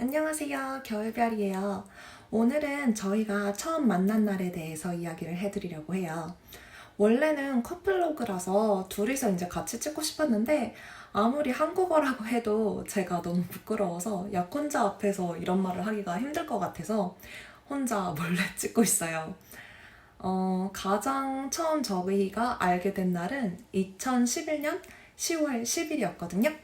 안녕하세요. 겨울별이에요. 오늘은 저희가 처음 만난 날에 대해서 이야기를 해드리려고 해요. 원래는 커플로그라서 둘이서 이제 같이 찍고 싶었는데 아무리 한국어라고 해도 제가 너무 부끄러워서 약혼자 앞에서 이런 말을 하기가 힘들 것 같아서 혼자 몰래 찍고 있어요. 가장 처음 저희가 알게 된 날은 2011년 10월 10일이었거든요.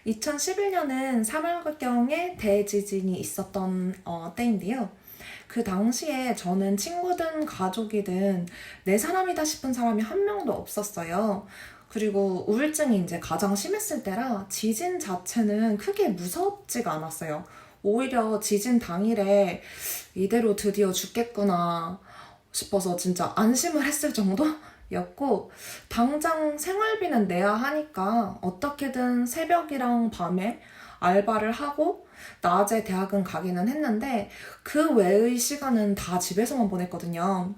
2011년은 3월경에 대지진이 있었던 때인데요. 그 당시에 저는 친구든 가족이든 내 사람이다 싶은 사람이 한 명도 없었어요. 그리고 우울증이 이제 가장 심했을 때라 지진 자체는 크게 무섭지가 않았어요. 오히려 지진 당일에 이대로 드디어 죽겠구나 싶어서 진짜 안심을 했을 정도였고, 당장 생활비는 내야 하니까 어떻게든 새벽이랑 밤에 알바를 하고 낮에 대학은 가기는 했는데 그 외의 시간은 다 집에서만 보냈거든요.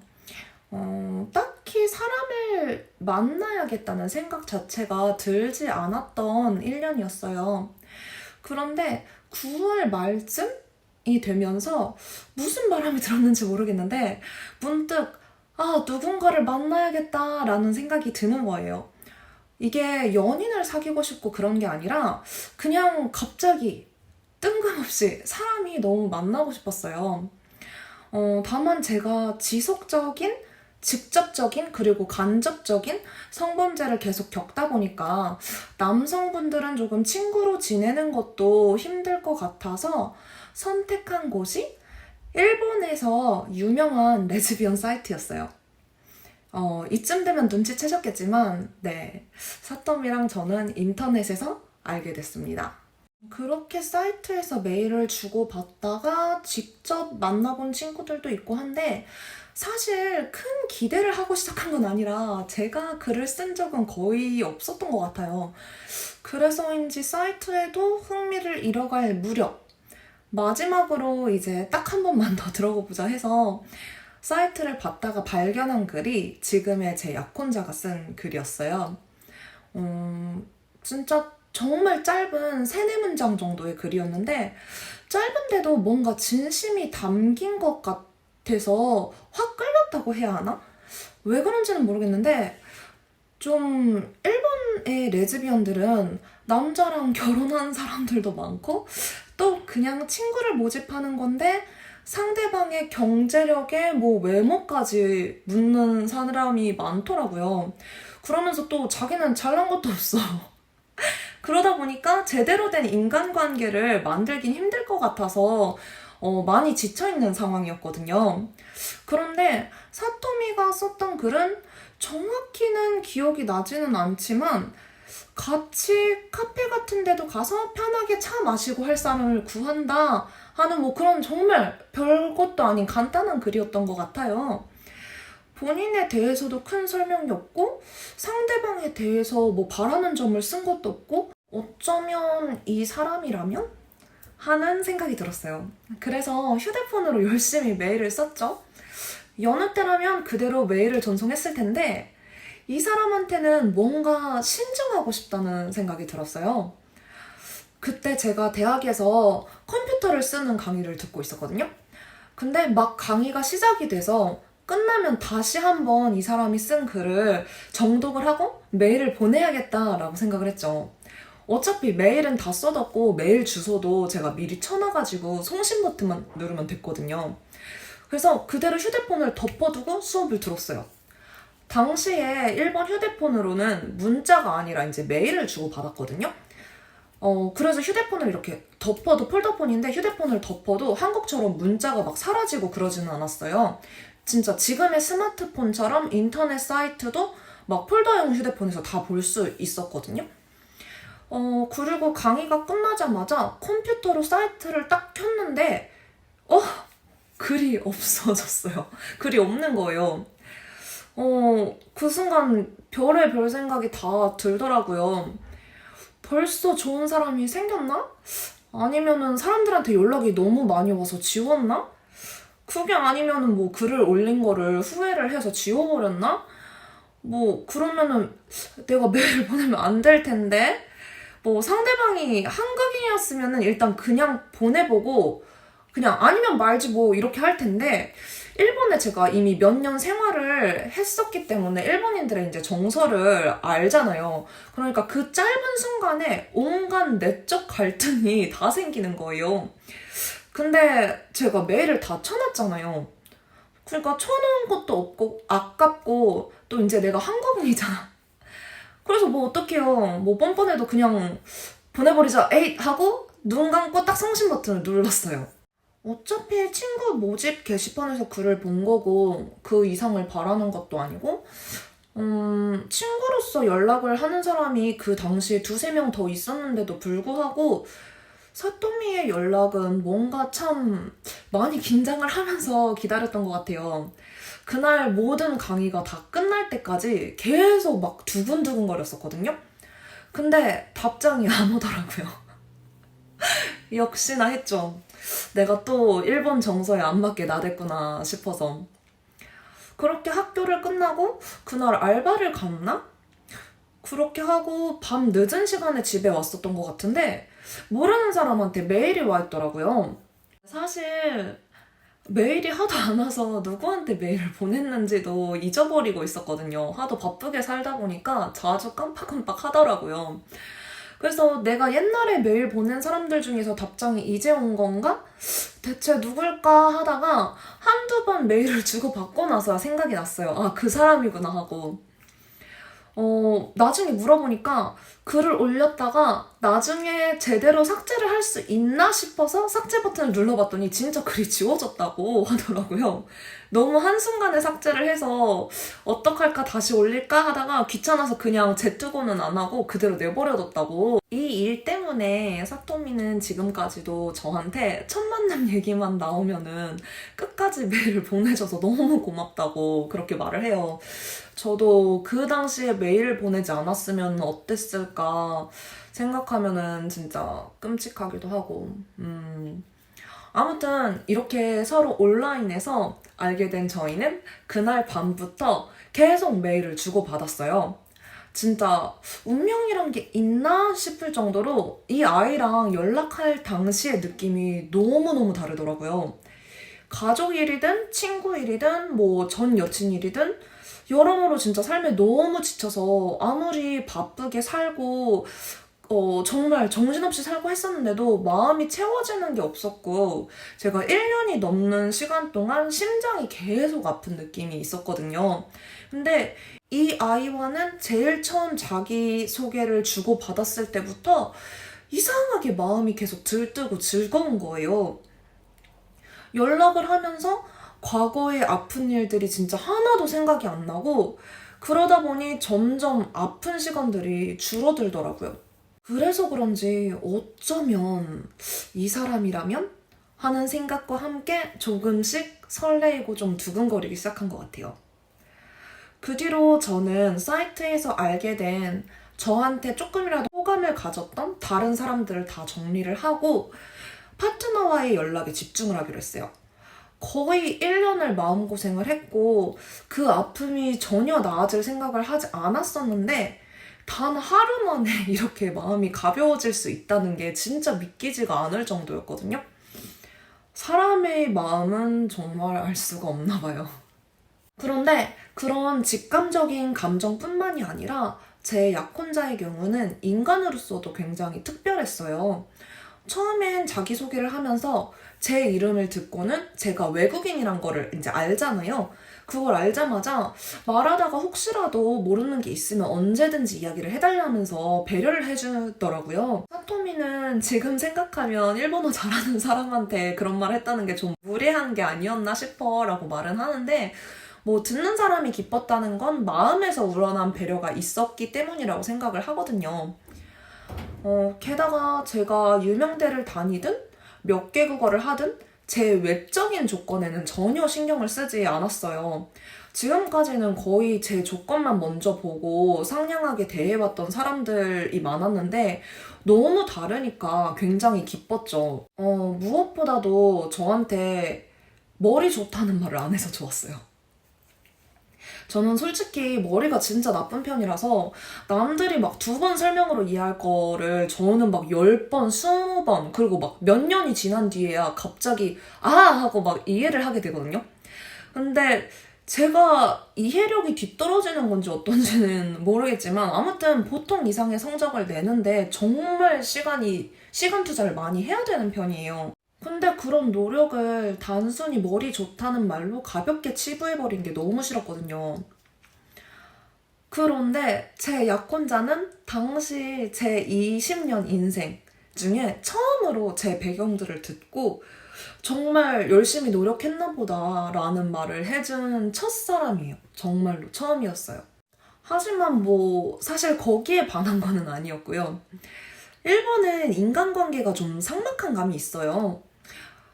딱히 사람을 만나야겠다는 생각 자체가 들지 않았던 1년이었어요. 그런데 9월 말쯤이 되면서 무슨 바람이 들었는지 모르겠는데 문득 누군가를 만나야겠다라는 생각이 드는 거예요. 이게 연인을 사귀고 싶고 그런 게 아니라 그냥 갑자기 뜬금없이 사람이 너무 만나고 싶었어요. 다만 제가 지속적인, 직접적인, 그리고 간접적인 성범죄를 계속 겪다 보니까 남성분들은 조금 친구로 지내는 것도 힘들 것 같아서 선택한 곳이 일본에서 유명한 레즈비언 사이트였어요. 이쯤 되면 눈치채셨겠지만, 네. 사tom이랑 저는 인터넷에서 알게 됐습니다. 그렇게 사이트에서 메일을 주고받다가 직접 만나본 친구들도 있고 한데, 사실 큰 기대를 하고 시작한 건 아니라 제가 글을 쓴 적은 거의 없었던 것 같아요. 그래서인지 사이트에도 흥미를 잃어갈 무렵, 마지막으로 이제 딱 한 번만 더 들어보자 해서 사이트를 봤다가 발견한 글이 지금의 제 약혼자가 쓴 글이었어요. 진짜 정말 짧은 3-4문장 정도의 글이었는데 짧은데도 뭔가 진심이 담긴 것 같아서 확 끌렸다고 해야 하나? 왜 그런지는 모르겠는데 좀 일본의 레즈비언들은 남자랑 결혼한 사람들도 많고 또 그냥 친구를 모집하는 건데 상대방의 경제력에 뭐 외모까지 묻는 사람이 많더라고요. 그러면서 또 자기는 잘난 것도 없어. 그러다 보니까 제대로 된 인간관계를 만들긴 힘들 것 같아서 많이 지쳐있는 상황이었거든요. 그런데 사토미가 썼던 글은 정확히는 기억이 나지는 않지만 같이 카페 같은 데도 가서 편하게 차 마시고 할 사람을 구한다 하는 뭐 그런 정말 별것도 아닌 간단한 글이었던 것 같아요. 본인에 대해서도 큰 설명이 없고 상대방에 대해서 뭐 바라는 점을 쓴 것도 없고 어쩌면 이 사람이라면? 하는 생각이 들었어요. 그래서 휴대폰으로 열심히 메일을 썼죠. 여느 때라면 그대로 메일을 전송했을 텐데 이 사람한테는 뭔가 신중하고 싶다는 생각이 들었어요. 그때 제가 대학에서 컴퓨터를 쓰는 강의를 듣고 있었거든요. 근데 막 강의가 시작이 돼서 끝나면 다시 한번 이 사람이 쓴 글을 정독을 하고 메일을 보내야겠다라고 생각을 했죠. 어차피 메일은 다 써뒀고 메일 주소도 제가 미리 쳐놔가지고送신 버튼만 누르면 됐거든요. 그래서 그대로 휴대폰을 덮어두고 수업을 들었어요. 당시에 일본 휴대폰으로는 문자가 아니라 이제 메일을 주고받았거든요. 그래서 휴대폰을 이렇게 덮어도 폴더폰인데 휴대폰을 덮어도 한국처럼 문자가 막 사라지고 그러지는 않았어요. 진짜 지금의 스마트폰처럼 인터넷 사이트도 막 폴더형 휴대폰에서 다 볼 수 있었거든요. 그리고 강의가 끝나자마자 컴퓨터로 사이트를 딱 켰는데 글이 없어졌어요. 글이 없는 거예요. 그 순간 별의 별 생각이 다 들더라고요. 벌써 좋은 사람이 생겼나? 아니면은 사람들한테 연락이 너무 많이 와서 지웠나? 그게 아니면은 뭐 글을 올린 거를 후회를 해서 지워버렸나? 뭐 그러면은 내가 메일을 보내면 안 될 텐데 뭐 상대방이 한국인이었으면은 일단 그냥 보내보고 그냥 아니면 말지 뭐 이렇게 할 텐데 일본에 제가 이미 몇 년 생활을 했었기 때문에 일본인들의 이제 정서를 알잖아요. 그러니까 그 짧은 순간에 온갖 내적 갈등이 다 생기는 거예요. 근데 제가 메일을 다 쳐놨잖아요. 그러니까 쳐놓은 것도 없고 아깝고 또 이제 내가 한국인이잖아. 그래서 뭐 어떡해요. 뭐 뻔뻔해도 그냥 보내버리자 에잇 하고 눈 감고 딱送신 버튼을 눌렀어요. 어차피 친구 모집 게시판에서 글을 본 거고 그 이상을 바라는 것도 아니고 친구로서 연락을 하는 사람이 그 당시에 두세 명 더 있었는데도 불구하고 사토미의 연락은 뭔가 참 많이 긴장을 하면서 기다렸던 것 같아요. 그날 모든 강의가 다 끝날 때까지 계속 막 두근두근 거렸었거든요. 근데 답장이 안 오더라고요. 역시나 했죠. 내가 또 일본 정서에 안 맞게 나댔구나 싶어서. 그렇게 학교를 끝나고 그날 알바를 갔나? 그렇게 하고 밤 늦은 시간에 집에 왔었던 것 같은데 모르는 사람한테 메일이 와 있더라고요. 사실 메일이 하도 안 와서 누구한테 메일을 보냈는지도 잊어버리고 있었거든요. 하도 바쁘게 살다 보니까 자주 깜빡깜빡 하더라고요. 그래서 내가 옛날에 메일 보낸 사람들 중에서 답장이 이제 온 건가? 대체 누굴까 하다가 한두 번 메일을 주고받고 나서야 생각이 났어요. 아, 그 사람이구나 하고. 나중에 물어보니까 글을 올렸다가 나중에 제대로 삭제를 할 수 있나 싶어서 삭제 버튼을 눌러봤더니 진짜 글이 지워졌다고 하더라고요. 너무 한순간에 삭제를 해서 어떡할까 다시 올릴까 하다가 귀찮아서 그냥 제뜨고는 안 하고 그대로 내버려뒀다고. 이 일 때문에 사토미는 지금까지도 저한테 첫 만남 얘기만 나오면은 끝까지 메일을 보내줘서 너무 고맙다고 그렇게 말을 해요. 저도 그 당시에 메일을 보내지 않았으면 어땠을까 생각하면은 진짜 끔찍하기도 하고. 아무튼 이렇게 서로 온라인에서 알게 된 저희는 그날 밤부터 계속 메일을 주고받았어요. 진짜 운명이란 게 있나 싶을 정도로 이 아이랑 연락할 당시의 느낌이 너무너무 다르더라고요. 가족 일이든 친구 일이든 뭐 전 여친 일이든 여러모로 진짜 삶에 너무 지쳐서 아무리 바쁘게 살고 정말 정신없이 살고 했었는데도 마음이 채워지는 게 없었고 제가 1년이 넘는 시간 동안 심장이 계속 아픈 느낌이 있었거든요. 근데 이 아이와는 제일 처음 자기소개를 주고받았을 때부터 이상하게 마음이 계속 들뜨고 즐거운 거예요. 연락을 하면서 과거의 아픈 일들이 진짜 하나도 생각이 안 나고 그러다 보니 점점 아픈 시간들이 줄어들더라고요. 그래서 그런지 어쩌면 이 사람이라면? 하는 생각과 함께 조금씩 설레이고 좀 두근거리기 시작한 것 같아요. 그 뒤로 저는 사이트에서 알게 된 저한테 조금이라도 호감을 가졌던 다른 사람들을 다 정리를 하고 파트너와의 연락에 집중을 하기로 했어요. 거의 1년을 마음고생을 했고 그 아픔이 전혀 나아질 생각을 하지 않았었는데 단 하루 만에 이렇게 마음이 가벼워질 수 있다는 게 진짜 믿기지가 않을 정도였거든요. 사람의 마음은 정말 알 수가 없나 봐요. 그런데 그런 직감적인 감정뿐만이 아니라 제 약혼자의 경우는 인간으로서도 굉장히 특별했어요. 처음엔 자기소개를 하면서 제 이름을 듣고는 제가 외국인이란 거를 이제 알잖아요. 그걸 알자마자 말하다가 혹시라도 모르는 게 있으면 언제든지 이야기를 해달라면서 배려를 해주더라고요. 사토미는 지금 생각하면 일본어 잘하는 사람한테 그런 말 했다는 게 좀 무례한 게 아니었나 싶어 라고 말은 하는데 뭐 듣는 사람이 기뻤다는 건 마음에서 우러난 배려가 있었기 때문이라고 생각을 하거든요. 게다가 제가 유명대를 다니든 몇 개 국어를 하든 제 외적인 조건에는 전혀 신경을 쓰지 않았어요. 지금까지는 거의 제 조건만 먼저 보고 상냥하게 대해왔던 사람들이 많았는데 너무 다르니까 굉장히 기뻤죠. 무엇보다도 저한테 머리 좋다는 말을 안 해서 좋았어요. 저는 솔직히 머리가 진짜 나쁜 편이라서 남들이 막 2번 설명으로 이해할 거를 저는 막 10번, 20번, 그리고 막 몇 년이 지난 뒤에야 갑자기 아! 하고 막 이해를 하게 되거든요. 근데 제가 이해력이 뒤떨어지는 건지 어떤지는 모르겠지만 아무튼 보통 이상의 성적을 내는데 정말 시간 투자를 많이 해야 되는 편이에요. 근데 그런 노력을 단순히 머리 좋다는 말로 가볍게 치부해버린 게 너무 싫었거든요. 그런데 제 약혼자는 당시 제 20년 인생 중에 처음으로 제 배경들을 듣고 정말 열심히 노력했나 보다라는 말을 해준 첫사람이에요. 정말로 처음이었어요. 하지만 뭐 사실 거기에 반한 거는 아니었고요. 일본은 인간관계가 좀 삭막한 감이 있어요.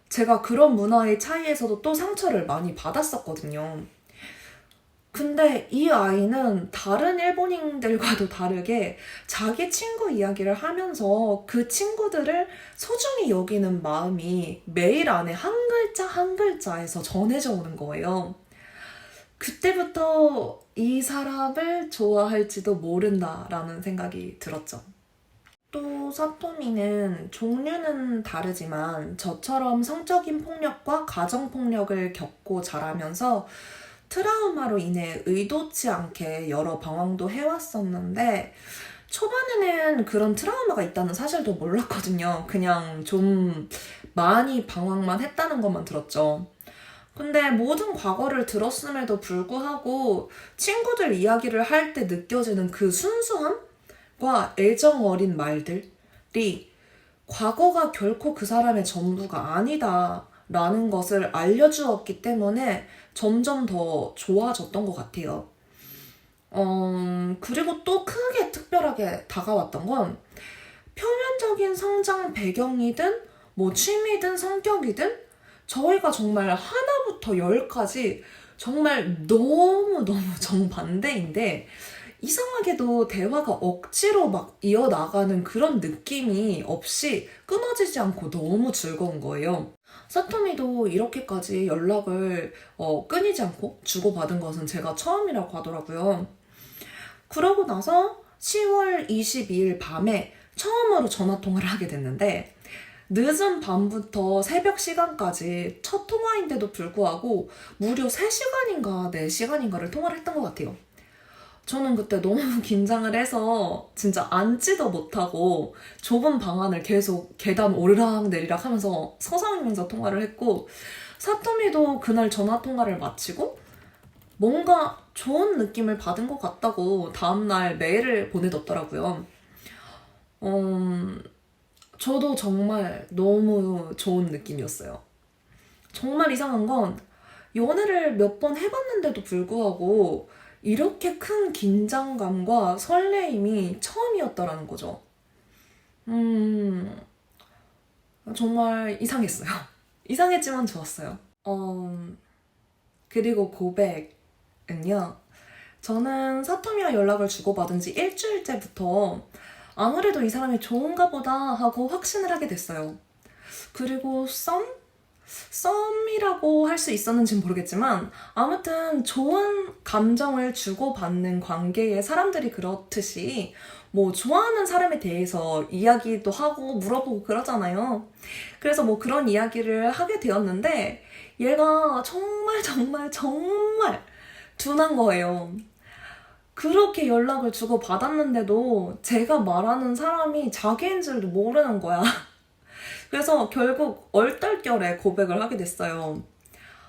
제가 그런 문화의 차이에서도 또 상처를 많이 받았었거든요. 근데 이 아이는 다른 일본인들과도 다르게 자기 친구 이야기를 하면서 그 친구들을 소중히 여기는 마음이 메일 안에 한 글자 한 글자에서 전해져 오는 거예요. 그때부터 이 사람을 좋아할지도 모른다라는 생각이 들었죠. 또 사토미는 종류는 다르지만 저처럼 성적인 폭력과 가정폭력을 겪고 자라면서 트라우마로 인해 의도치 않게 여러 방황도 해왔었는데 초반에는 그런 트라우마가 있다는 사실도 몰랐거든요. 그냥 좀 많이 방황만 했다는 것만 들었죠. 근데 모든 과거를 들었음에도 불구하고 친구들 이야기를 할 때 느껴지는 그 순수함과 애정 어린 말들이 과거가 결코 그 사람의 전부가 아니다 라는 것을 알려주었기 때문에 점점 더 좋아졌던 것 같아요. 그리고 또 크게 특별하게 다가왔던 건 표면적인 성장 배경이든 뭐 취미든 성격이든 저희가 정말 하나부터 열까지 정말 너무너무 정반대인데 이상하게도 대화가 억지로 막 이어나가는 그런 느낌이 없이 끊어지지 않고 너무 즐거운 거예요. 사토미도 이렇게까지 연락을 끊이지 않고 주고받은 것은 제가 처음이라고 하더라고요. 그러고 나서 10월 22일 밤에 처음으로 전화통화를 하게 됐는데 늦은 밤부터 새벽 시간까지 첫 통화인데도 불구하고 무려 3시간인가 4시간인가를 통화를 했던 것 같아요. 저는 그때 너무 긴장을 해서 진짜 앉지도 못하고 좁은 방 안을 계속 계단 오르락 내리락 하면서 서성이면서 통화를 했고 사토미도 그날 전화 통화를 마치고 뭔가 좋은 느낌을 받은 것 같다고 다음날 메일을 보내뒀더라고요. 저도 정말 너무 좋은 느낌이었어요. 정말 이상한 건 연애를 몇 번 해봤는데도 불구하고 이렇게 큰 긴장감과 설레임이 처음이었다라는 거죠. 정말 이상했어요. 이상했지만 좋았어요. 그리고 고백은요. 저는 사토미와 연락을 주고받은 지 일주일째부터 아무래도 이 사람이 좋은가 보다 하고 확신을 하게 됐어요. 그리고 썸이라고 할 수 있었는지는 모르겠지만 아무튼 좋은 감정을 주고받는 관계에 사람들이 그렇듯이 뭐 좋아하는 사람에 대해서 이야기도 하고 물어보고 그러잖아요. 그래서 뭐 그런 이야기를 하게 되었는데 얘가 정말 정말 정말 둔한 거예요. 그렇게 연락을 주고받았는데도 제가 말하는 사람이 자기인 줄도 모르는 거야. 그래서 결국 얼떨결에 고백을 하게 됐어요.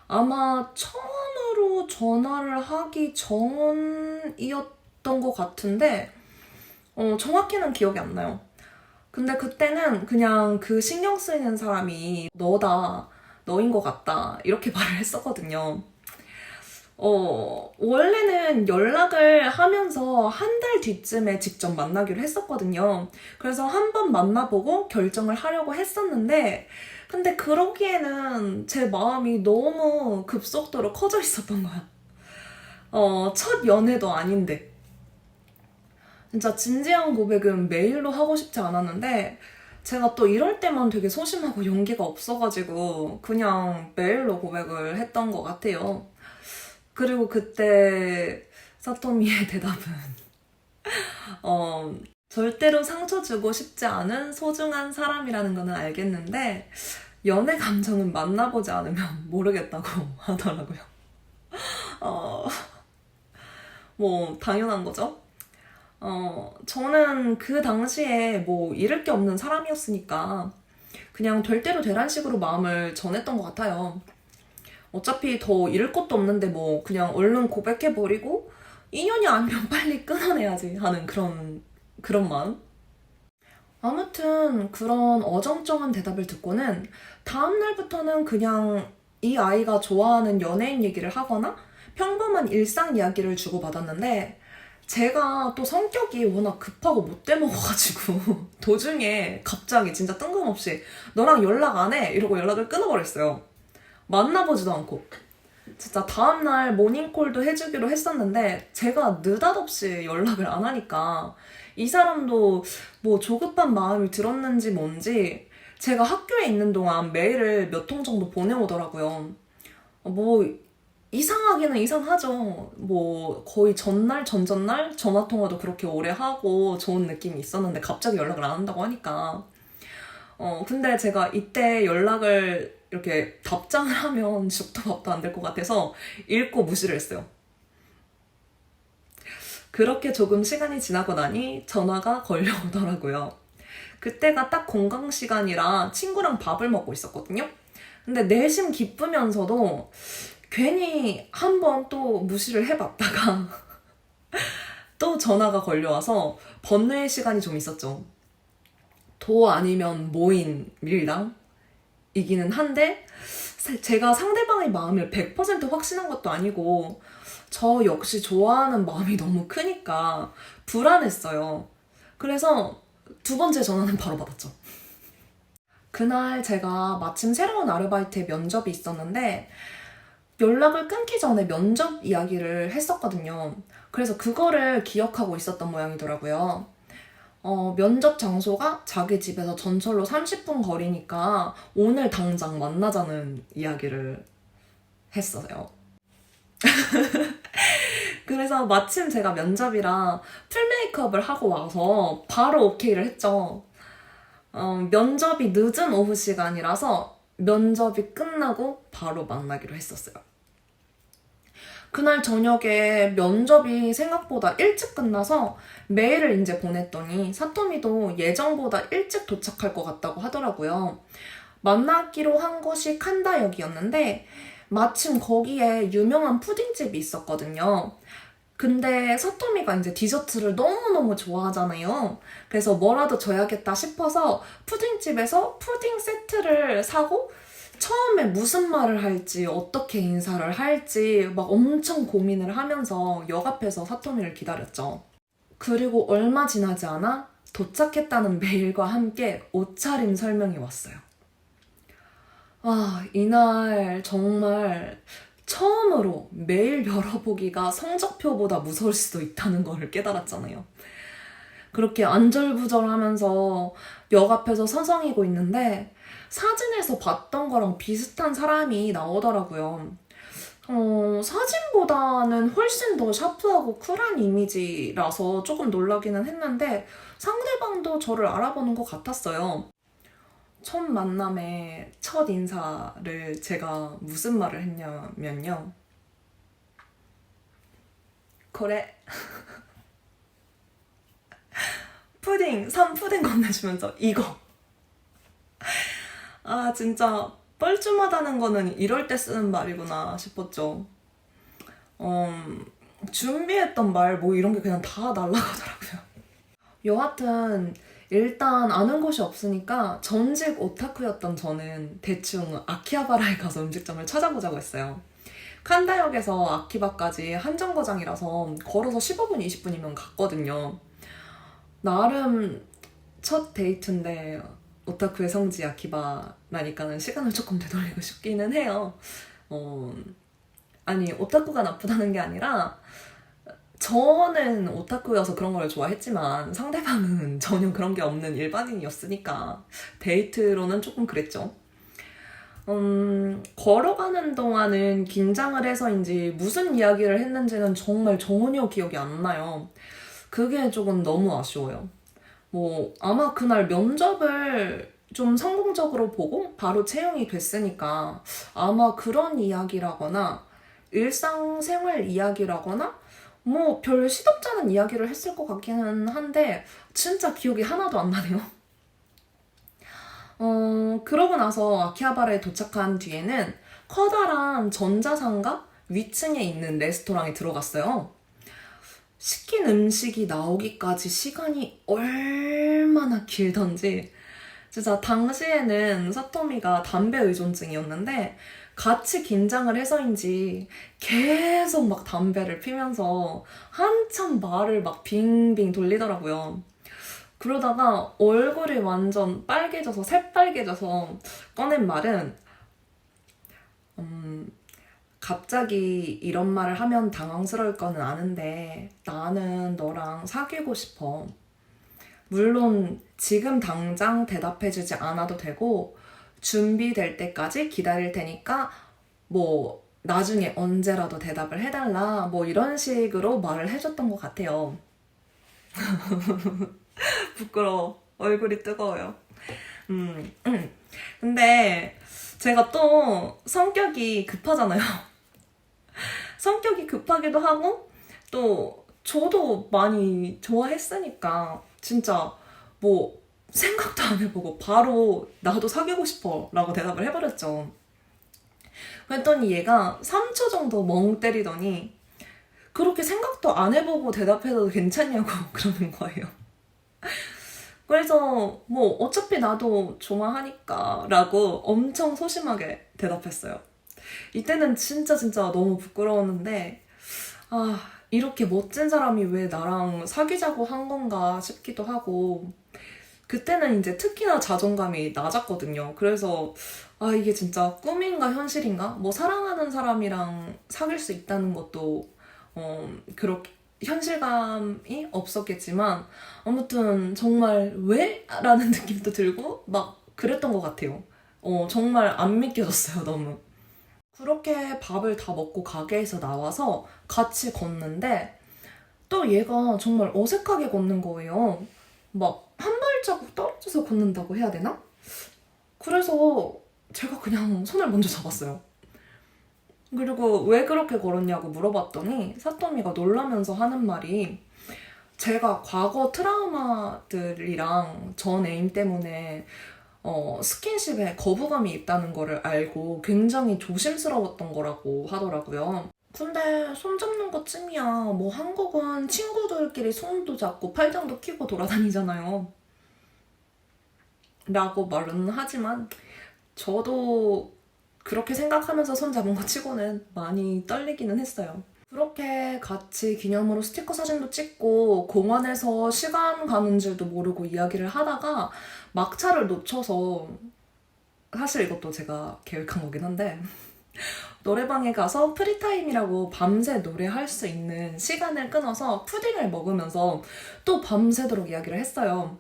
아마 처음으로 전화를 하기 전이었던 것 같은데 정확히는 기억이 안 나요. 근데 그때는 그냥 그 신경 쓰이는 사람이 너다, 너인 것 같다 이렇게 말을 했었거든요. 원래는 연락을 하면서 한 달 뒤쯤에 직접 만나기로 했었거든요. 그래서 한 번 만나보고 결정을 하려고 했었는데, 근데 그러기에는 제 마음이 너무 급속도로 커져 있었던 거야. 첫 연애도 아닌데. 진짜 진지한 고백은 메일로 하고 싶지 않았는데, 제가 또 이럴 때만 되게 소심하고 용기가 없어가지고, 그냥 메일로 고백을 했던 것 같아요. 그리고 그때 사토미의 대답은 절대로 상처 주고 싶지 않은 소중한 사람이라는 거는 알겠는데 연애 감정은 만나보지 않으면 모르겠다고 하더라고요. 어, 뭐 당연한 거죠. 저는 그 당시에 뭐 잃을 게 없는 사람이었으니까 그냥 될 대로 되란 식으로 마음을 전했던 것 같아요. 어차피 더 잃을 것도 없는데 뭐 그냥 얼른 고백해버리고 인연이 아니면 빨리 끊어내야지 하는 그런 마음? 아무튼 그런 어정쩡한 대답을 듣고는 다음날부터는 그냥 이 아이가 좋아하는 연예인 얘기를 하거나 평범한 일상 이야기를 주고받았는데 제가 또 성격이 워낙 급하고 못돼 먹어가지고 도중에 갑자기 진짜 뜬금없이 너랑 연락 안 해? 이러고 연락을 끊어버렸어요. 만나보지도 않고. 진짜 다음날 모닝콜도 해주기로 했었는데 제가 느닷없이 연락을 안 하니까 이 사람도 뭐 조급한 마음이 들었는지 뭔지 제가 학교에 있는 동안 메일을 몇 통 정도 보내오더라고요. 뭐 이상하기는 이상하죠. 뭐 거의 전날, 전전날 전화통화도 그렇게 오래 하고 좋은 느낌이 있었는데 갑자기 연락을 안 한다고 하니까 근데 제가 이때 연락을 이렇게 답장을 하면 죽도 밥도 안 될 것 같아서 읽고 무시를 했어요. 그렇게 조금 시간이 지나고 나니 전화가 걸려오더라고요. 그때가 딱 공강 시간이라 친구랑 밥을 먹고 있었거든요. 근데 내심 기쁘면서도 괜히 한 번 또 무시를 해봤다가 또 전화가 걸려와서 번뇌의 시간이 좀 있었죠. 도 아니면 모인 밀당이기는 한데 제가 상대방의 마음을 100% 확신한 것도 아니고 저 역시 좋아하는 마음이 너무 크니까 불안했어요. 그래서 두 번째 전화는 바로 받았죠. 그날 제가 마침 새로운 아르바이트에 면접이 있었는데 연락을 끊기 전에 면접 이야기를 했었거든요. 그래서 그거를 기억하고 있었던 모양이더라고요. 면접 장소가 자기 집에서 전철로 30분 거리니까 오늘 당장 만나자는 이야기를 했어요. 그래서 마침 제가 면접이라 풀 메이크업을 하고 와서 바로 오케이를 했죠. 면접이 늦은 오후 시간이라서 면접이 끝나고 바로 만나기로 했었어요. 그날 저녁에 면접이 생각보다 일찍 끝나서 메일을 이제 보냈더니 사토미도 예정보다 일찍 도착할 것 같다고 하더라고요. 만나기로 한 곳이 칸다역이었는데 마침 거기에 유명한 푸딩집이 있었거든요. 근데 사토미가 이제 디저트를 너무너무 좋아하잖아요. 그래서 뭐라도 줘야겠다 싶어서 푸딩집에서 푸딩 세트를 사고 처음에 무슨 말을 할지 어떻게 인사를 할지 막 엄청 고민을 하면서 역 앞에서 사토미를 기다렸죠. 그리고 얼마 지나지 않아 도착했다는 메일과 함께 옷차림 설명이 왔어요. 이날 정말 처음으로 메일 열어보기가 성적표보다 무서울 수도 있다는 걸 깨달았잖아요. 그렇게 안절부절하면서 역 앞에서 서성이고 있는데 사진에서 봤던 거랑 비슷한 사람이 나오더라고요. 사진보다는 훨씬 더 샤프하고 쿨한 이미지라서 조금 놀라기는 했는데 상대방도 저를 알아보는 것 같았어요. 첫 만남의 첫 인사를 제가 무슨 말을 했냐면요. 그래. 푸딩 건네주면서 이거. 진짜 뻘쭘하다는 거는 이럴 때 쓰는 말이구나 싶었죠. 준비했던 말 뭐 이런 게 그냥 다 날아가더라고요. 여하튼 일단 아는 곳이 없으니까 전직 오타쿠였던 저는 대충 아키하바라에 가서 음식점을 찾아보자고 했어요. 칸다역에서 아키바까지 한정거장이라서 걸어서 15분, 20분이면 갔거든요. 나름 첫 데이트인데 오타쿠의 성지 아키바라니까는 시간을 조금 되돌리고 싶기는 해요. 아니 오타쿠가 나쁘다는 게 아니라 저는 오타쿠여서 그런 걸 좋아했지만 상대방은 전혀 그런 게 없는 일반인이었으니까 데이트로는 조금 그랬죠. 걸어가는 동안은 긴장을 해서인지 무슨 이야기를 했는지는 정말 전혀 기억이 안 나요. 그게 조금 너무 아쉬워요. 뭐, 아마 그날 면접을 좀 성공적으로 보고 바로 채용이 됐으니까 아마 그런 이야기라거나 일상생활 이야기라거나 뭐 별 시덥잖은 이야기를 했을 것 같기는 한데 진짜 기억이 하나도 안 나네요. 그러고 나서 아키하바라에 도착한 뒤에는 커다란 전자상가 위층에 있는 레스토랑에 들어갔어요. 시킨 음식이 나오기까지 시간이 얼마나 길던지 진짜 당시에는 사토미가 담배 의존증이었는데 같이 긴장을 해서인지 계속 막 담배를 피면서 한참 말을 막 빙빙 돌리더라고요. 그러다가 얼굴이 완전 빨개져서 새빨개져서 꺼낸 말은 음, 갑자기 이런 말을 하면 당황스러울 거는 아는데 나는 너랑 사귀고 싶어. 물론 지금 당장 대답해주지 않아도 되고 준비될 때까지 기다릴 테니까 뭐 나중에 언제라도 대답을 해달라 뭐 이런 식으로 말을 해줬던 것 같아요. 부끄러워. 얼굴이 뜨거워요. 근데 제가 또 성격이 급하잖아요. 성격이 급하기도 하고 또 저도 많이 좋아했으니까 진짜 뭐 생각도 안 해보고 바로 나도 사귀고 싶어 라고 대답을 해버렸죠. 그랬더니 얘가 3초 정도 멍 때리더니 그렇게 생각도 안 해보고 대답해도 괜찮냐고 그러는 거예요. 그래서 뭐 어차피 나도 좋아하니까 라고 엄청 소심하게 대답했어요. 이때는 진짜 너무 부끄러웠는데 아 이렇게 멋진 사람이 왜 나랑 사귀자고 한 건가 싶기도 하고 그때는 이제 특히나 자존감이 낮았거든요. 그래서 아 이게 진짜 꿈인가 현실인가? 뭐 사랑하는 사람이랑 사귈 수 있다는 것도 그렇게 현실감이 없었겠지만 아무튼 정말 왜? 라는 느낌도 들고 막 그랬던 것 같아요. 정말 안 믿겨졌어요, 너무. 그렇게 밥을 다 먹고 가게에서 나와서 같이 걷는데 또 얘가 정말 어색하게 걷는 거예요. 막 한 발자국 떨어져서 걷는다고 해야 되나? 그래서 제가 그냥 손을 먼저 잡았어요. 그리고 왜 그렇게 걸었냐고 물어봤더니 사토미가 놀라면서 하는 말이 제가 과거 트라우마들이랑 전 애인 때문에 스킨십에 거부감이 있다는 거를 알고 굉장히 조심스러웠던 거라고 하더라고요. 근데 손 잡는 것쯤이야 뭐 한국은 친구들끼리 손도 잡고 팔짱도 끼고 돌아다니잖아요. 라고 말은 하지만 저도 그렇게 생각하면서 손 잡은 것 치고는 많이 떨리기는 했어요. 그렇게 같이 기념으로 스티커 사진도 찍고 공원에서 시간 가는 줄도 모르고 이야기를 하다가 막차를 놓쳐서 사실 이것도 제가 계획한 거긴 한데 노래방에 가서 프리타임이라고 밤새 노래할 수 있는 시간을 끊어서 푸딩을 먹으면서 또 밤새도록 이야기를 했어요.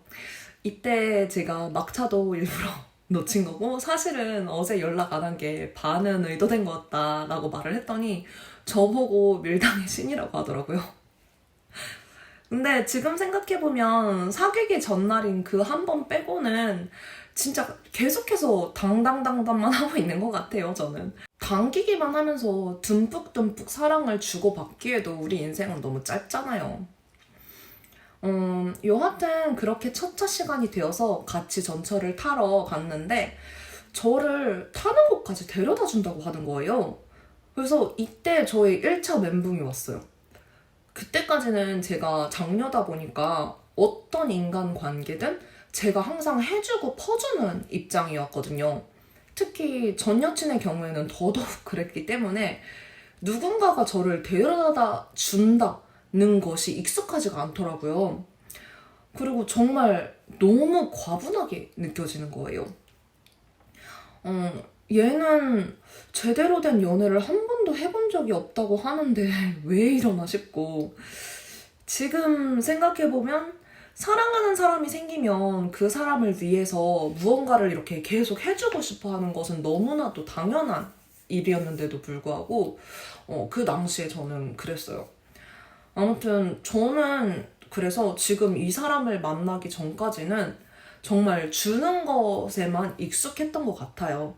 이때 제가 막차도 일부러 놓친 거고 사실은 어제 연락 안 한 게 반은 의도된 거였다라고 말을 했더니 저보고 밀당의 신이라고 하더라고요. 근데 지금 생각해보면 사귀기 전날인 그 한 번 빼고는 진짜 계속해서 당당당당만 하고 있는 것 같아요, 저는. 당기기만 하면서 듬뿍듬뿍 사랑을 주고받기에도 우리 인생은 너무 짧잖아요. 여하튼 그렇게 첫차 시간이 되어서 같이 전철을 타러 갔는데 저를 타는 곳까지 데려다 준다고 하는 거예요. 그래서 이때 저의 1차 멘붕이 왔어요. 그때까지는 제가 장녀다 보니까 어떤 인간관계든 제가 항상 해주고 퍼주는 입장이었거든요. 특히 전 여친의 경우에는 더더욱 그랬기 때문에 누군가가 저를 데려다 준다는 것이 익숙하지가 않더라고요. 그리고 정말 너무 과분하게 느껴지는 거예요. 얘는 제대로 된 연애를 한 번도 해본 적이 없다고 하는데 왜 이러나 싶고 지금 생각해보면 사랑하는 사람이 생기면 그 사람을 위해서 무언가를 이렇게 계속 해주고 싶어 하는 것은 너무나도 당연한 일이었는데도 불구하고 그 당시에 저는 그랬어요. 아무튼 저는 그래서 지금 이 사람을 만나기 전까지는 정말 주는 것에만 익숙했던 것 같아요.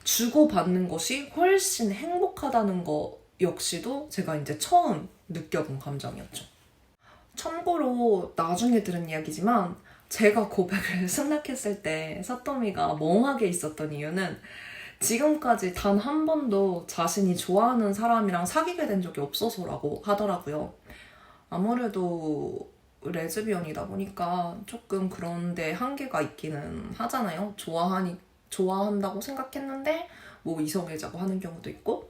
주고받는 것이 훨씬 행복하다는 거 역시도 제가 이제 처음 느껴본 감정이었죠. 참고로 나중에 들은 이야기지만 제가 고백을 승낙했을 때 사토미가 멍하게 있었던 이유는 지금까지 단 한 번도 자신이 좋아하는 사람이랑 사귀게 된 적이 없어서라고 하더라고요. 아무래도 레즈비언이다 보니까 조금 그런데 한계가 있기는 하잖아요. 좋아한다고 생각했는데 뭐 이성애자고 하는 경우도 있고.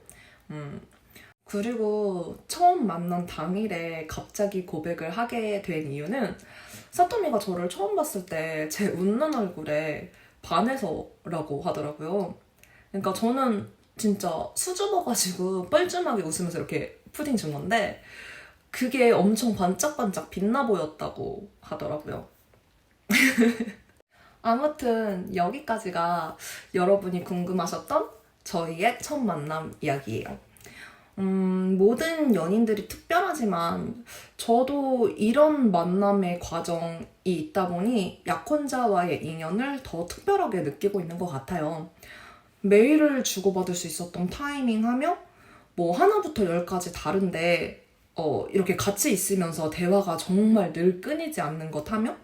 그리고 처음 만난 당일에 갑자기 고백을 하게 된 이유는 사토미가 저를 처음 봤을 때 제 웃는 얼굴에 반해서라고 하더라고요. 그러니까 저는 진짜 수줍어가지고 뻘쭘하게 웃으면서 이렇게 푸딩 준 건데 그게 엄청 반짝반짝 빛나 보였다고 하더라고요. 아무튼 여기까지가 여러분이 궁금하셨던 저희의 첫 만남 이야기예요. 모든 연인들이 특별하지만 저도 이런 만남의 과정이 있다 보니 약혼자와의 인연을 더 특별하게 느끼고 있는 것 같아요. 메일을 주고받을 수 있었던 타이밍 하며 뭐 하나부터 열까지 다른데 이렇게 같이 있으면서 대화가 정말 늘 끊이지 않는 것 하며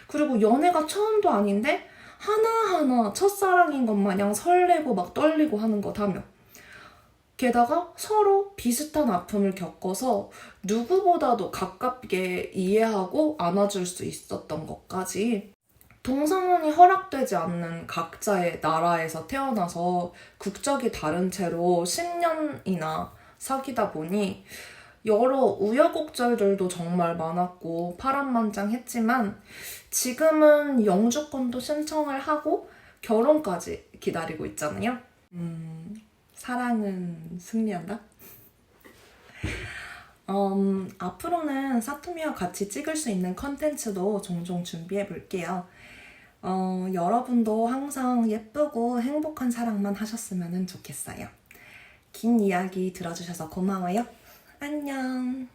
그리고 연애가 처음도 아닌데 하나하나 첫사랑인 것 마냥 설레고 막 떨리고 하는 것 하며 게다가 서로 비슷한 아픔을 겪어서 누구보다도 가깝게 이해하고 안아줄 수 있었던 것까지 동성혼이 허락되지 않는 각자의 나라에서 태어나서 국적이 다른 채로 10년이나 사귀다 보니 여러 우여곡절들도 정말 많았고 파란만장했지만 지금은 영주권도 신청을 하고 결혼까지 기다리고 있잖아요. 사랑은 승리한다? 앞으로는 사토미와 같이 찍을 수 있는 컨텐츠도 종종 준비해 볼게요. 여러분도 항상 예쁘고 행복한 사랑만 하셨으면 좋겠어요. 긴 이야기 들어주셔서 고마워요. 안녕.